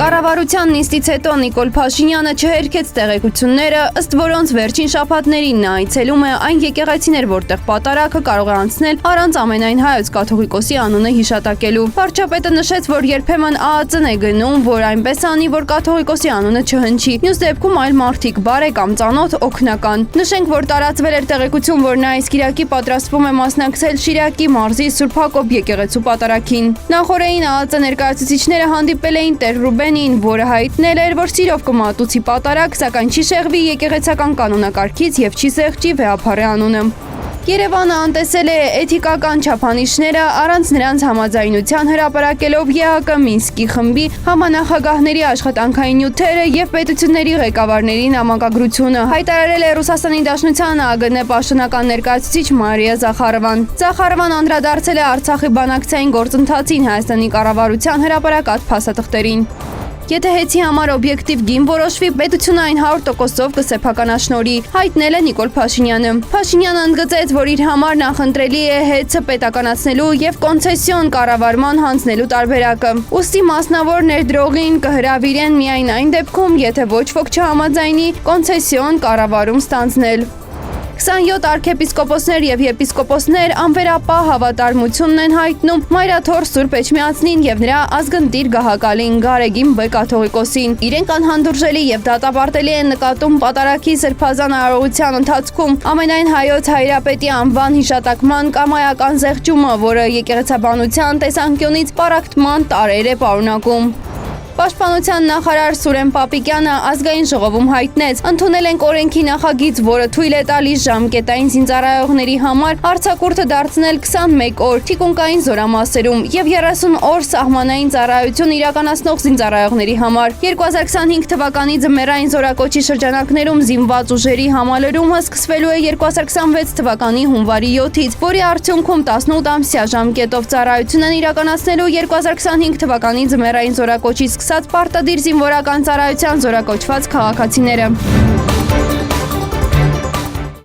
Կառավարության նիստից հետո Նիկոլ Փաշինյանը չհերքեց տեղեկությունները, ըստ որոնց վերջին շաբաթներին նա այցելում է այն եկեղեցիներ, որտեղ պատարագը կարող է անցնել առանց ամենայն հայոց կաթողիկոսի անունը հիշատակելու։ Վարչապետը նշեց, որ երբեմն ԱԱԾ-ն է գնում, որ այնպես անի, որ կաթողիկոսի անունը չհնչի։ Մյուս դեպքում այլ մարդիկ բարեկամ, ծանոթ, օգնական։ Նշենք, որ տարածվել էր տեղեկություն, որ նա այս կիրակի պատրաստվում է մասնակցել Շիրակի մարզի Սուրբ Հակոբ եկեղեցու պատարագին։ Նախորդին ԱԱԾ ներկայացուցիչները հանդիպել էին Տեր Ռուբենին, որը հայտնել էր, որ սիրով կմատուցի պատարագ, սակայն չի շեղվի եկեղեցական կանոնակարգից եւ չի զեղչի վեհափառի անունը։ Երևանը անտեսել է էթիկական չափանիշները առանց նրանց համաձայնության հրապարակելով ԵԱԿ Մինսկի խմբի համանախագահների աշխատանքային նյութերը եւ պետությունների ղեկավարների նամակագրությունը, հայտարարել է Ռուսաստանի Դաշնության ԱԳՆ պաշտոնական ներկայացուցիչ Մարիա Զախարովան։ Զախարովան անդրադարձել է Արցախի բանակցային գործընթացին Հայաստանի կառավարության հրապարակած փաստաթղթերին։ Եթե հեծի համար օբյեկտիվ գին որոշվի, պետությունը այն 100%-ով կսեփականաշնորհի, հայտնել է Նիկոլ Փաշինյանը։ Փաշինյանը ընդգծեց, որ իր համար նախընտրելի է հեծը պետականացնելու եւ կոնցեսիոն կառավարման հանձնելու տարբերակը։ Ուստի մասնավոր ներդրողին կհրավիրեն միայն այն դեպքում, եթե ոչ ոք չհամաձայնի կոնցեսիոն կառավարում ստանձնել։ 27 արքեպիսկոպոսներ եւ եպիսկոպոսներ անվերապահ հավատարմությունն են հայտնում Մայրաթոր Սուրբ Էջմիածնին եւ նրա ազգընտիր գահակալին Գարեգին Բ կաթողիկոսին։ Իրենք անհանդուրժելի եւ դատապարտելի են նկատում պատարագի սրբազան արարողության ընթացքում ամենայն հայոց հայրապետի անվան հիշատակման կամայական զեղչումը, որը եկեղեցաբանության տեսանկյունից պարակտման տարեր է պարունակում։ Պաշտպանության նախարար Սուրեն Պապիկյանը ազգային ժողովում հայտնեց. ընդունել ենք օրենքի նախագիծ, որը թույլ է տալիս ժամկետային զինծառայողների համար արձակուրդը դարձնել 21 օր թիկունքային զորամասերում եւ 30 օր սահմանային ծառայություն իրականացնող զինծառայողների համար։ 2025 թվականի ձմեռային զորակոչի շրջանակներում զինված ուժերի համալրումը սկսվելու է 2026 թվականի հունվարի 7-ից, որի արդյունքում 18 ամսյա ժամկետով ծառայություն են իրականացնելու 2025 թվականի ձմեռային զորակոչի սկսած պարտադիր զինվորական ծառայության զորակոչված քաղաքացիները։